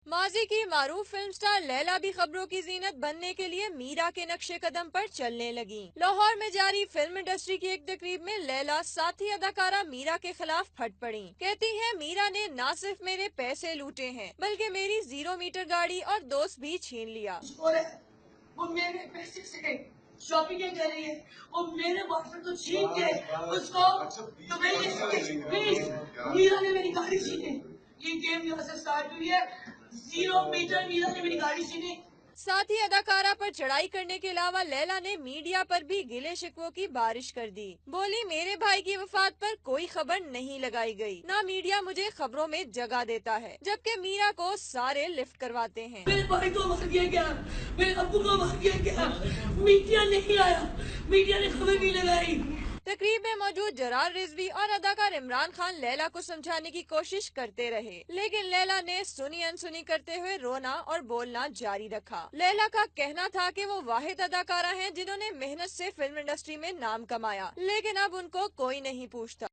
माजी की मारूफ film star Laila भी खबरों की जीनत बनने के लिए मीरा के नक्शे कदम पर चलने लगी। लाहौर में जारी फिल्म इंडस्ट्री की एक तकरीब में लैला साथी अदाकारा मीरा के खिलाफ फट पड़ी। कहती हैं मीरा ने न सिर्फ मेरे पैसे लूटे हैं बल्कि मेरी 0 मीटर गाड़ी और दोस्त भी छीन लिया। वो मेरे पैसे से शॉपिंग कर रही है, वो मेरे बॉयफ्रेंड को छीन के उसको तो प्लीज मीरा ने मेरी गाड़ी छीनी। ये गेम यहाँ से स्टार्ट हुई है। 0 मीटर मीरा ने मेरी गाड़ी छीनी। साथ ही अदाकारा पर चढ़ाई करने के अलावा लैला ने मीडिया पर भी गिले शिकवों की बारिश कर दी। बोली मेरे भाई की वफात पर कोई खबर नहीं लगाई गई, ना मीडिया मुझे खबरों में जगह देता है, जबकि मीरा को सारे लिफ्ट करवाते हैं। मेरे भाई को मार दिया गया, मेरे अब्बू को मार दिया गया, मीडिया नहीं आया, मीडिया ने खबर नहीं लगाई। तकरीब में मौजूद जरार रिजवी और अदाकार इमरान खान लैला को समझाने की कोशिश करते रहे, लेकिन लैला ने सुनी अनसुनी करते हुए रोना और बोलना जारी रखा। लैला का कहना था कि वो वाहिद अदाकारा हैं जिन्होंने मेहनत से फिल्म इंडस्ट्री में नाम कमाया, लेकिन अब उनको कोई नहीं पूछता।